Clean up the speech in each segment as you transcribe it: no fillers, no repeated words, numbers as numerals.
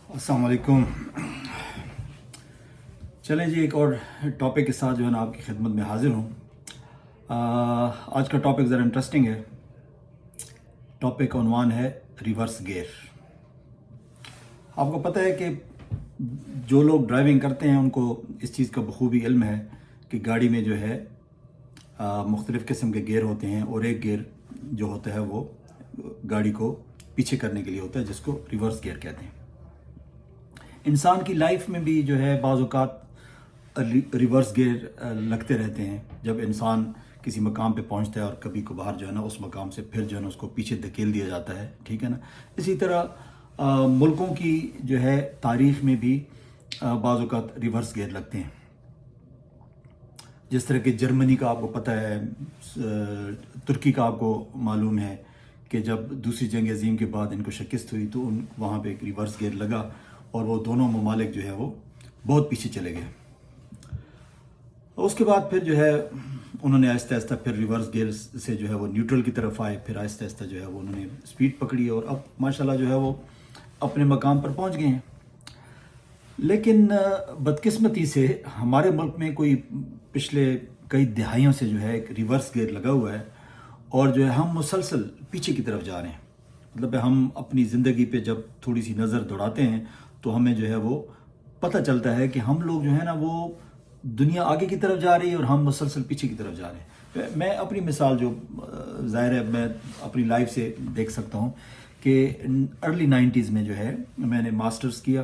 السلام علیکم. چلیں جی، ایک اور ٹاپک کے ساتھ جو ہے نا آپ کی خدمت میں حاضر ہوں. آج کا ٹاپک ذرا انٹرسٹنگ ہے. ٹاپک کا عنوان ہے ریورس گیئر. آپ کو پتہ ہے کہ جو لوگ ڈرائیونگ کرتے ہیں ان کو اس چیز کا بخوبی علم ہے کہ گاڑی میں جو ہے مختلف قسم کے گیئر ہوتے ہیں، اور ایک گیئر جو ہوتا ہے وہ گاڑی کو پیچھے کرنے کے لیے ہوتا ہے، جس کو ریورس گیئر کہتے ہیں. انسان کی لائف میں بھی جو ہے بعض اوقات ریورس گیئر لگتے رہتے ہیں. جب انسان کسی مقام پہ پہنچتا ہے اور کبھی کبھار جو ہے نا اس مقام سے پھر جو ہے نا اس کو پیچھے دھکیل دیا جاتا ہے، ٹھیک ہے نا. اسی طرح ملکوں کی جو ہے تاریخ میں بھی بعض اوقات ریورس گیئر لگتے ہیں. جس طرح کہ جرمنی کا آپ کو پتہ ہے، ترکی کا آپ کو معلوم ہے کہ جب دوسری جنگ عظیم کے بعد ان کو شکست ہوئی تو وہاں پہ ایک ریورس گیئر لگا اور وہ دونوں ممالک جو ہے وہ بہت پیچھے چلے گئے. اس کے بعد پھر جو ہے انہوں نے آہستہ آہستہ پھر ریورس گیئر سے جو ہے وہ نیوٹرل کی طرف آئے، پھر آہستہ آہستہ جو ہے وہ انہوں نے سپیڈ پکڑی اور اب ماشاءاللہ جو ہے وہ اپنے مقام پر پہنچ گئے ہیں. لیکن بدقسمتی سے ہمارے ملک میں کوئی پچھلے کئی دہائیوں سے جو ہے ایک ریورس گیئر لگا ہوا ہے، اور جو ہے ہم مسلسل پیچھے کی طرف جا رہے ہیں. مطلب ہم اپنی زندگی پہ جب تھوڑی سی نظر دوڑاتے ہیں تو ہمیں جو ہے وہ پتہ چلتا ہے کہ ہم لوگ جو ہے نا وہ دنیا آگے کی طرف جا رہی ہے اور ہم مسلسل پیچھے کی طرف جا رہے ہیں. میں اپنی مثال جو ظاہر ہے میں اپنی لائف سے دیکھ سکتا ہوں کہ ارلی 90s میں جو ہے میں نے ماسٹرز کیا.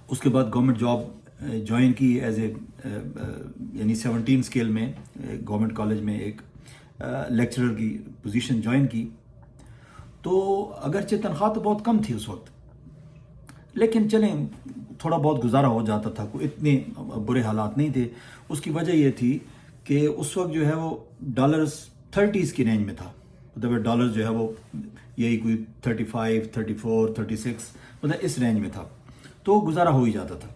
اس کے بعد گورنمنٹ جاب جوائن کی ایز اے یعنی 17 اسکیل میں گورنمنٹ کالج میں ایک لیکچرر کی پوزیشن جوائن کی. تو اگرچہ تنخواہ تو بہت کم تھی اس وقت، لیکن چلیں تھوڑا بہت گزارا ہو جاتا تھا، کوئی اتنے برے حالات نہیں تھے. اس کی وجہ یہ تھی کہ اس وقت جو ہے وہ ڈالرز 30s کی رینج میں تھا. مطلب ڈالر جو ہے وہ یہی کوئی 35 34 36 مطلب اس رینج میں تھا، تو گزارا ہو ہی جاتا تھا.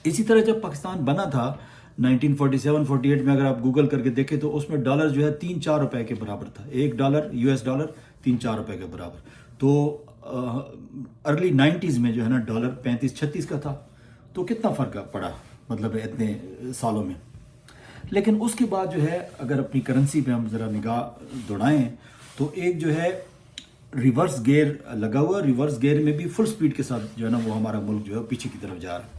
اسی طرح جب پاکستان بنا تھا 1947-48 میں، اگر آپ گوگل کر کے دیکھیں تو اس میں ڈالر جو ہے 3-4 روپے کے برابر تھا. ایک ڈالر US ڈالر 3-4 روپے کے برابر. تو ارلی 90s میں جو ہے نا ڈالر 35-36 کا تھا. تو کتنا فرق پڑا مطلب اتنے سالوں میں. لیکن اس کے بعد جو ہے اگر اپنی کرنسی پہ ہم ذرا نگاہ دوڑائیں تو ایک جو ہے ریورس گیئر لگا ہوا. ریورس گیئر میں بھی فل سپیڈ کے ساتھ جو ہے نا وہ ہمارا ملک جو ہے پیچھے کی طرف جا رہا ہے.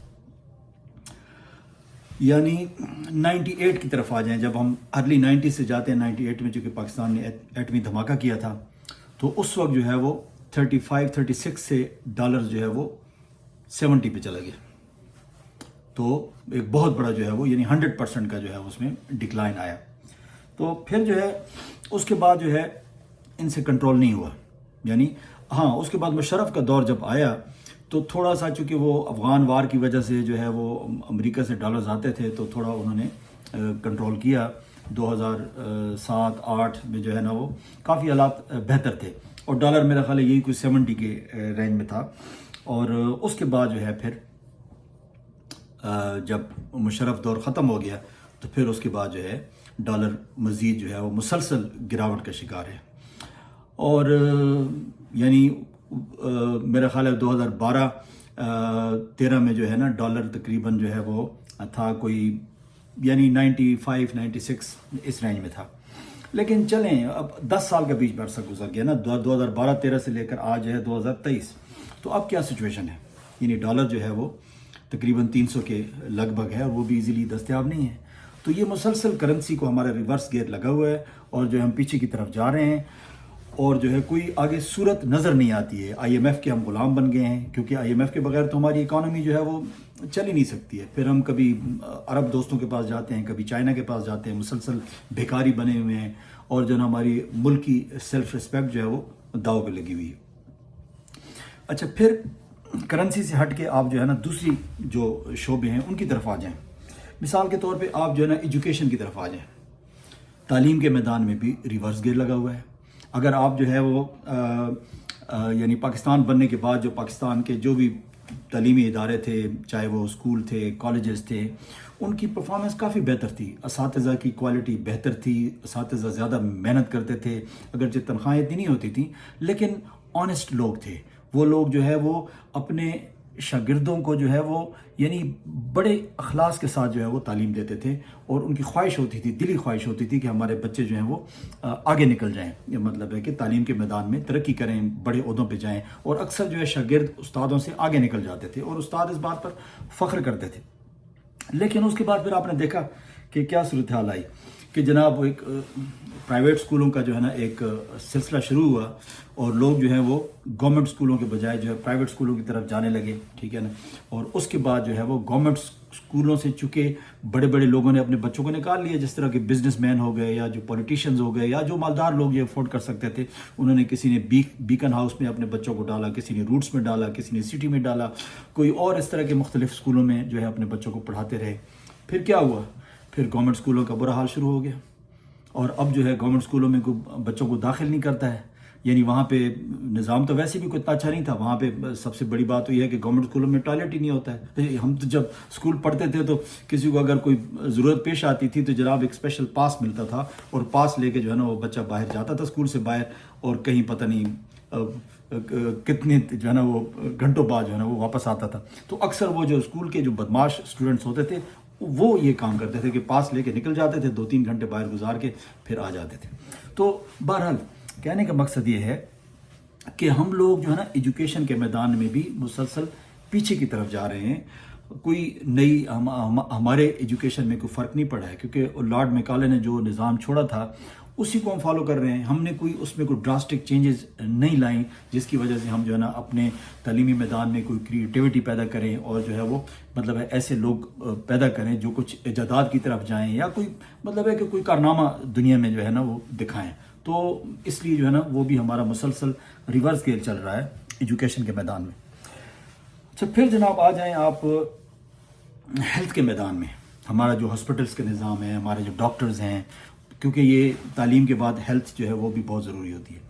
یعنی 98 کی طرف آ جائیں. جب ہم ارلی 90 سے جاتے ہیں 98 میں، چونکہ پاکستان نے ایٹمی دھماکہ کیا تھا، تو اس وقت جو ہے وہ 35-36 سے ڈالر جو ہے وہ 70 پہ چلا گیا. تو ایک بہت بڑا جو ہے وہ یعنی 100% کا جو ہے اس میں ڈکلائن آیا. تو پھر جو ہے اس کے بعد جو ہے ان سے کنٹرول نہیں ہوا. یعنی ہاں اس کے بعد مشرف کا دور جب آیا تو تھوڑا سا، چونکہ وہ افغان وار کی وجہ سے جو ہے وہ امریکہ سے ڈالرز آتے تھے تو تھوڑا انہوں نے کنٹرول کیا. 2007-8 میں جو ہے نا وہ کافی حالات بہتر تھے، اور ڈالر میرا خیال ہے یہی کوئی 70 کے رینج میں تھا. اور اس کے بعد جو ہے پھر جب مشرف دور ختم ہو گیا تو پھر اس کے بعد جو ہے ڈالر مزید جو ہے وہ مسلسل گراوٹ کا شکار ہے. اور یعنی میرا خیال ہے 2012-13 میں جو ہے نا ڈالر تقریباً جو ہے وہ تھا کوئی یعنی 95-96 اس رینج میں تھا. لیکن چلیں اب 10 سال کا بیچ میں عرصہ گزر گیا نا، 2012-13 سے لے کر آج ہے 2023. تو اب کیا سچویشن ہے؟ یعنی ڈالر جو ہے وہ تقریباً 300 کے لگ بھگ ہے، اور وہ بھی ایزیلی دستیاب نہیں ہے. تو یہ مسلسل کرنسی کو ہمارا ریورس گیئر لگا ہوا ہے، اور جو ہم پیچھے کی طرف جا رہے ہیں، اور جو ہے کوئی آگے صورت نظر نہیں آتی ہے. IMF کے ہم غلام بن گئے ہیں، کیونکہ IMF کے بغیر تو ہماری اکانومی جو ہے وہ چل ہی نہیں سکتی ہے. پھر ہم کبھی عرب دوستوں کے پاس جاتے ہیں، کبھی چائنا کے پاس جاتے ہیں، مسلسل بھیکاری بنے ہوئے ہیں، اور جو ہے ہماری ملک کی سیلف رسپیکٹ جو ہے وہ داؤ پہ لگی ہوئی ہے. اچھا، پھر کرنسی سے ہٹ کے آپ جو ہے نا دوسری جو شعبے ہیں ان کی طرف آ جائیں. مثال کے طور پہ آپ جو ہے نا ایجوکیشن کی طرف آ جائیں. تعلیم کے میدان میں بھی ریورس گیئر لگا ہوا ہے. اگر آپ جو ہے وہ یعنی پاکستان بننے کے بعد جو پاکستان کے جو بھی تعلیمی ادارے تھے، چاہے وہ اسکول تھے، کالجز تھے، ان کی پرفارمنس کافی بہتر تھی. اساتذہ کی کوالٹی بہتر تھی، اساتذہ زیادہ محنت کرتے تھے. اگرچہ تنخواہیں اتنی نہیں ہوتی تھیں، لیکن آنیسٹ لوگ تھے، وہ لوگ جو ہے وہ اپنے شاگردوں کو جو ہے وہ یعنی بڑے اخلاص کے ساتھ جو ہے وہ تعلیم دیتے تھے، اور ان کی خواہش ہوتی تھی، دلی خواہش ہوتی تھی کہ ہمارے بچے جو ہیں وہ آگے نکل جائیں، یہ مطلب ہے کہ تعلیم کے میدان میں ترقی کریں، بڑے عہدوں پہ جائیں، اور اکثر جو ہے شاگرد استادوں سے آگے نکل جاتے تھے اور استاد اس بات پر فخر کرتے تھے۔ لیکن اس کے بعد پھر آپ نے دیکھا کہ کیا صورتحال آئی کہ جناب ایک پرائیویٹ اسکولوں کا جو ہے نا ایک سلسلہ شروع ہوا، اور لوگ جو ہیں وہ گورنمنٹ اسکولوں کے بجائے جو ہے پرائیویٹ اسکولوں کی طرف جانے لگے، ٹھیک ہے نا۔ اور اس کے بعد جو ہے وہ گورنمنٹ اسکولوں سے چونکہ بڑے بڑے لوگوں نے اپنے بچوں کو نکال لیا، جس طرح کے بزنس مین ہو گئے یا جو پولیٹیشینز ہو گئے یا جو مالدار لوگ یہ افورڈ کر سکتے تھے، انہوں نے کسی نے بیکن ہاؤس میں اپنے بچوں کو ڈالا، کسی نے روٹس میں ڈالا، کسی نے سٹی میں ڈالا، کوئی اور اس طرح کے مختلف اسکولوں میں جو ہے اپنے بچوں کو پڑھاتے رہے۔ پھر کیا ہوا؟ پھر گورنمنٹ اسکولوں کا برا حال شروع ہو گیا، اور اب جو ہے گورنمنٹ اسکولوں میں کوئی بچوں کو داخل نہیں کرتا ہے، یعنی وہاں پہ نظام تو ویسے بھی کوئی اتنا اچھا نہیں تھا، وہاں پہ سب سے بڑی بات تو یہ ہے کہ گورنمنٹ اسکولوں میں ٹوائلٹ ہی نہیں ہوتا ہے۔ ہم تو جب اسکول پڑھتے تھے تو کسی کو اگر کوئی ضرورت پیش آتی تھی تو جناب ایک اسپیشل پاس ملتا تھا، اور پاس لے کے جو ہے نا وہ بچہ باہر جاتا تھا اسکول سے باہر، اور کہیں پتہ نہیں کتنے جو ہے نا وہ گھنٹوں بعد جو ہے نا وہ واپس آتا تھا۔ تو اکثر وہ جو اسکول کے جو بدماش اسٹوڈنٹس ہوتے تھے وہ یہ کام کرتے تھے کہ پاس لے کے نکل جاتے تھے، 2-3 گھنٹے باہر گزار کے پھر آ جاتے تھے۔ تو بہرحال کہنے کا مقصد یہ ہے کہ ہم لوگ جو ہے نا ایجوکیشن کے میدان میں بھی مسلسل پیچھے کی طرف جا رہے ہیں۔ کوئی نئی ہمارے ایجوکیشن میں کوئی فرق نہیں پڑا ہے، کیونکہ لارڈ میکالے نے جو نظام چھوڑا تھا اسی کو ہم فالو کر رہے ہیں۔ ہم نے کوئی اس میں کوئی ڈراسٹک چینجز نہیں لائیں جس کی وجہ سے ہم جو ہے نا اپنے تعلیمی میدان میں کوئی کریٹیوٹی پیدا کریں، اور جو ہے وہ مطلب ہے ایسے لوگ پیدا کریں جو کچھ ایجادات کی طرف جائیں، یا کوئی مطلب ہے کہ کوئی کارنامہ دنیا میں جو ہے نا وہ دکھائیں۔ تو اس لیے جو ہے نا وہ بھی ہمارا مسلسل ریورس گیئر چل رہا ہے ایجوکیشن کے میدان میں۔ اچھا، پھر جناب آ جائیں آپ ہیلتھ کے میدان میں۔ ہمارا جو ہاسپٹلس کا نظام ہے، ہمارے جو ڈاکٹرز ہیں، کیونکہ یہ تعلیم کے بعد ہیلتھ جو ہے وہ بھی بہت ضروری ہوتی ہے۔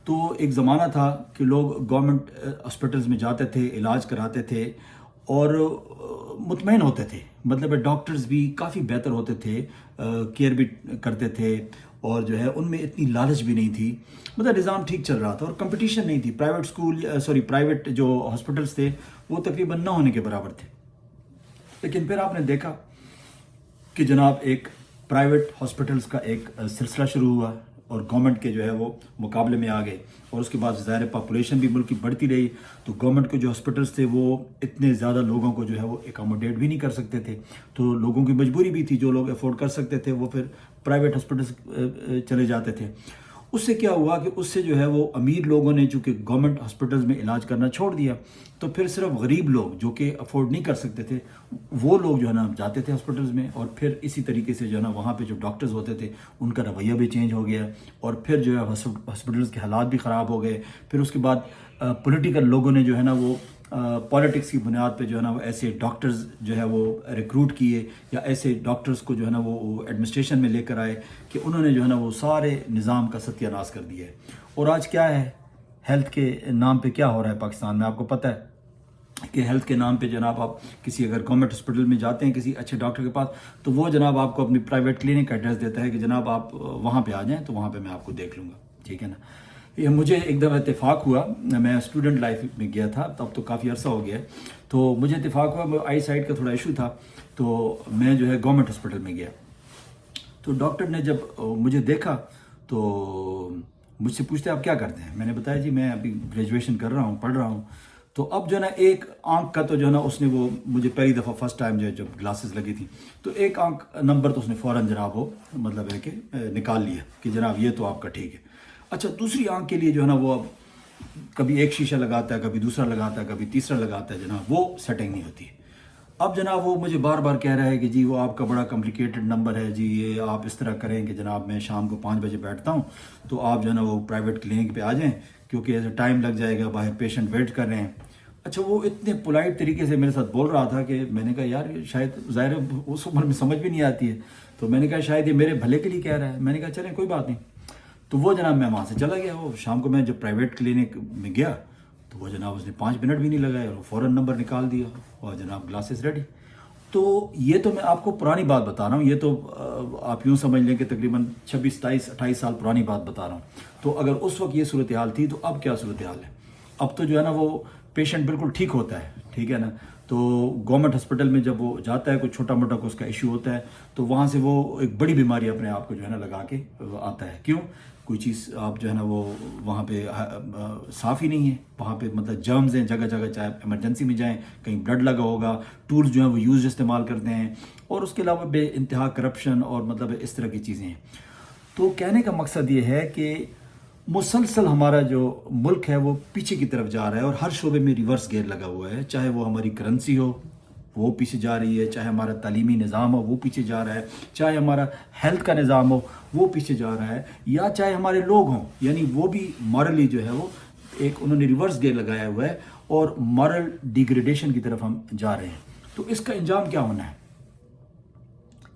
تو ایک زمانہ تھا کہ لوگ گورنمنٹ ہاسپٹلس میں جاتے تھے، علاج کراتے تھے اور مطمئن ہوتے تھے، مطلب ڈاکٹرز بھی کافی بہتر ہوتے تھے، کیئر بھی کرتے تھے، اور جو ہے ان میں اتنی لالچ بھی نہیں تھی، مطلب نظام ٹھیک چل رہا تھا اور کمپٹیشن نہیں تھی۔ پرائیویٹ جو ہاسپٹلس تھے وہ تقریباً نہ ہونے کے برابر تھے۔ لیکن پھر آپ نے دیکھا کہ جناب ایک پرائیویٹ ہاسپٹلس کا ایک سلسلہ شروع ہوا، اور گورنمنٹ کے جو ہے وہ مقابلے میں آ گئے، اور اس کے بعد ظاہر پاپولیشن بھی ملک کی بڑھتی رہی، تو گورنمنٹ کے جو ہاسپٹلس تھے وہ اتنے زیادہ لوگوں کو جو ہے وہ اکاموڈیٹ بھی نہیں کر سکتے تھے، تو لوگوں کی مجبوری بھی تھی، جو لوگ افورڈ کر سکتے تھے وہ پھر پرائیویٹ ہاسپٹلس چلے جاتے تھے۔ اس سے کیا ہوا کہ اس سے جو ہے وہ امیر لوگوں نے چونکہ گورنمنٹ ہاسپٹلز میں علاج کرنا چھوڑ دیا، تو پھر صرف غریب لوگ جو کہ افورڈ نہیں کر سکتے تھے وہ لوگ جو ہے نا جاتے تھے ہاسپٹلز میں، اور پھر اسی طریقے سے جو ہے نا وہاں پہ جو ڈاکٹرز ہوتے تھے ان کا رویہ بھی چینج ہو گیا، اور پھر جو ہے ہاسپٹلز کے حالات بھی خراب ہو گئے۔ پھر اس کے بعد پولیٹیکل لوگوں نے جو ہے نا وہ پالیٹکس کی بنیاد پہ جو ہے نا وہ ایسے ڈاکٹرز جو ہے وہ ریکروٹ کیے، یا ایسے ڈاکٹرز کو جو ہے نا وہ ایڈمنسٹریشن میں لے کر آئے کہ انہوں نے جو ہے نا وہ سارے نظام کا ستیہ ناش کر دیا ہے۔ اور آج کیا ہے، ہیلتھ کے نام پہ کیا ہو رہا ہے پاکستان میں؟ آپ کو پتہ ہے کہ ہیلتھ کے نام پہ جناب آپ کسی اگر گورنمنٹ ہاسپٹل میں جاتے ہیں کسی اچھے ڈاکٹر کے پاس، تو وہ جناب آپ کو اپنی پرائیویٹ کلینک کا ایڈریس دیتا ہے کہ جناب آپ وہاں پہ آ جائیں تو وہاں پہ میں آپ کو دیکھ لوں گا، ٹھیک ہے نا۔ یہ مجھے ایک دفعہ اتفاق ہوا، میں اسٹوڈنٹ لائف میں گیا تھا، تب تو کافی عرصہ ہو گیا ہے، تو مجھے اتفاق ہوا، آئی سائٹ کا تھوڑا ایشو تھا، تو میں جو ہے گورنمنٹ ہاسپٹل میں گیا، تو ڈاکٹر نے جب مجھے دیکھا تو مجھ سے پوچھتے آپ کیا کرتے ہیں؟ میں نے بتایا جی میں ابھی گریجویشن کر رہا ہوں، پڑھ رہا ہوں۔ تو اب جو ہے نا ایک آنکھ کا تو جو ہے نا اس نے وہ مجھے پہلی دفعہ فرسٹ ٹائم جو ہے جب گلاسز لگی تھی تو ایک آنکھ نمبر تو اس نے فوراً جناب وہ مطلب ہے کہ نکال لیا کہ جناب یہ تو آپ کا ٹھیک ہے۔ اچھا، دوسری آنکھ کے لیے جو ہے نا وہ اب کبھی ایک شیشہ لگاتا ہے، کبھی دوسرا لگاتا ہے، کبھی تیسرا لگاتا ہے، جناب وہ سیٹنگ نہیں ہوتی ہے۔ اب جناب وہ مجھے بار بار کہہ رہا ہے کہ جی وہ آپ کا بڑا کمپلیکیٹڈ نمبر ہے جی، یہ آپ اس طرح کریں کہ جناب میں شام کو 5 بجے بیٹھتا ہوں تو آپ جو ہے نا وہ پرائیویٹ کلینک پہ آ جائیں کیونکہ ایسے ٹائم لگ جائے گا، باہر پیشنٹ ویٹ کر رہے ہیں۔ اچھا، وہ اتنے پولائٹ طریقے سے میرے ساتھ بول رہا تھا کہ میں نے کہا یار شاید ظاہر اس عمر میں سمجھ بھی نہیں آتی ہے، تو میں نے کہا شاید یہ میرے بھلے کے لیے کہہ رہا ہے۔ میں نے کہا چلیں کوئی بات نہیں، تو وہ جناب میں وہاں سے چلا گیا۔ وہ شام کو میں جب پرائیویٹ کلینک میں گیا تو وہ جناب اس نے 5 منٹ بھی نہیں لگائے اور فوراً نمبر نکال دیا اور جناب گلاسز ریڈی۔ تو یہ تو میں آپ کو پرانی بات بتا رہا ہوں، یہ تو آپ یوں سمجھ لیں کہ تقریباً 26 27 28 سال پرانی بات بتا رہا ہوں۔ تو اگر اس وقت یہ صورتحال تھی تو اب کیا صورتحال ہے؟ اب تو جو ہے نا وہ پیشنٹ بالکل ٹھیک ہوتا ہے, ٹھیک ہے نا. تو گورنمنٹ ہاسپٹل میں جب وہ جاتا ہے, کوئی چھوٹا موٹا کو اس کا ایشو ہوتا ہے, تو وہاں سے وہ ایک بڑی بیماری اپنے آپ کو جو ہے نا لگا کے آتا ہے. کیوں؟ کوئی چیز آپ جو ہے نا وہ وہاں پہ صاف ہی نہیں ہے, وہاں پہ مطلب جرمز ہیں جگہ جگہ, چاہے ایمرجنسی میں جائیں کہیں بلڈ لگا ہوگا, ٹولز جو ہیں وہ یوز استعمال کرتے ہیں, اور اس کے علاوہ بے انتہا کرپشن اور مطلب اس طرح کی چیزیں ہیں. تو کہنے کا مقصد یہ ہے کہ مسلسل ہمارا جو ملک ہے وہ پیچھے کی طرف جا رہا ہے, اور ہر شعبے میں ریورس گیئر لگا ہوا ہے. چاہے وہ ہماری کرنسی ہو وہ پیچھے جا رہی ہے, چاہے ہمارا تعلیمی نظام ہو وہ پیچھے جا رہا ہے, چاہے ہمارا ہیلتھ کا نظام ہو وہ پیچھے جا رہا ہے, یا چاہے ہمارے لوگ ہوں, یعنی وہ بھی مورلی جو ہے وہ ایک انہوں نے ریورس گیئر لگایا ہوا ہے, اور مورل ڈیگریڈیشن کی طرف ہم جا رہے ہیں. تو اس کا انجام کیا ہونا ہے؟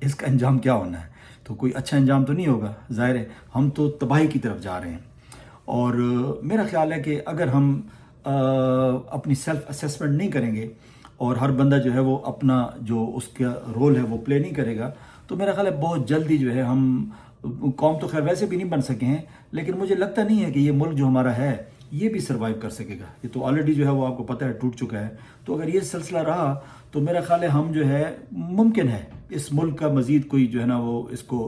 اس کا انجام کیا ہونا ہے؟ تو کوئی اچھا انجام تو نہیں ہوگا, ظاہر ہے ہم تو تباہی کی طرف جا رہے ہیں. اور میرا خیال ہے کہ اگر ہم اپنی سیلف اسیسمنٹ نہیں کریں گے, اور ہر بندہ جو ہے وہ اپنا جو اس کا رول ہے وہ پلے نہیں کرے گا, تو میرا خیال ہے بہت جلدی جو ہے ہم, قوم تو خیر ویسے بھی نہیں بن سکے ہیں, لیکن مجھے لگتا نہیں ہے کہ یہ ملک جو ہمارا ہے یہ بھی سروائیو کر سکے گا. یہ تو آلریڈی جو ہے وہ آپ کو پتہ ہے ٹوٹ چکا ہے. تو اگر یہ سلسلہ رہا تو میرا خیال ہے ہم جو ہے ممکن ہے اس ملک کا مزید کوئی جو ہے نا وہ اس کو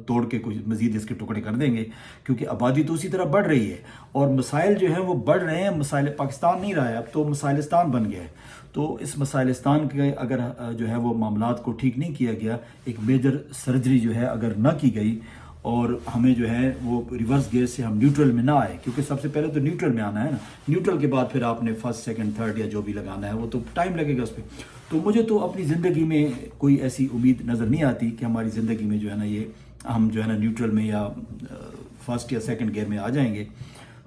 توڑ کے کوئی مزید اس کے ٹکڑے کر دیں گے, کیونکہ آبادی تو اسی طرح بڑھ رہی ہے, اور مسائل جو ہیں وہ بڑھ رہے ہیں. مسائل پاکستان نہیں رہا ہے, اب تو مسائلستان بن گیا ہے. تو اس مسائلستان کے اگر جو ہے وہ معاملات کو ٹھیک نہیں کیا گیا, ایک میجر سرجری جو ہے اگر نہ کی گئی, اور ہمیں جو ہے وہ ریورس گیئر سے ہم نیوٹرل میں نہ آئے, کیونکہ سب سے پہلے تو نیوٹرل میں آنا ہے نا, نیوٹرل کے بعد پھر آپ نے فرسٹ سیکنڈ تھرڈ یا جو بھی لگانا ہے وہ تو ٹائم لگے گا اس پہ. تو مجھے تو اپنی زندگی میں کوئی ایسی امید نظر نہیں آتی کہ ہماری زندگی میں جو ہے نا یہ ہم جو ہے نا نیوٹرل میں یا فرسٹ یا سیکنڈ گیئر میں آ جائیں گے.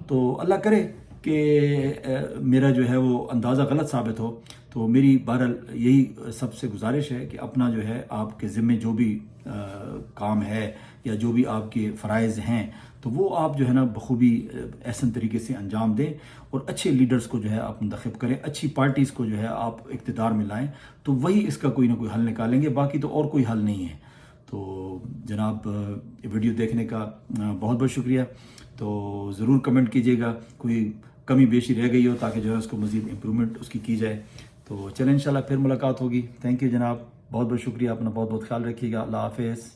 تو اللہ کرے کہ میرا جو ہے وہ اندازہ غلط ثابت ہو. تو میری بہرحال یہی سب سے گزارش ہے کہ اپنا جو ہے آپ کے ذمے جو بھی کام ہے یا جو بھی آپ کے فرائض ہیں, تو وہ آپ جو ہے نا بخوبی احسن طریقے سے انجام دیں, اور اچھے لیڈرز کو جو ہے آپ منتخب کریں, اچھی پارٹیز کو جو ہے آپ اقتدار میں لائیں, تو وہی اس کا کوئی نہ کوئی حل نکالیں گے. باقی تو اور کوئی حل نہیں ہے. تو جناب ویڈیو دیکھنے کا بہت بہت شکریہ. تو ضرور کمنٹ کیجیے گا کوئی کمی بیشی رہ گئی ہو, تاکہ جو ہے اس کو مزید امپرومنٹ اس کی جائے. تو چلیں انشاءاللہ پھر ملاقات ہوگی. تھینک یو جناب, بہت بہت شکریہ, اپنا بہت بہت خیال رکھیے گا. اللہ حافظ.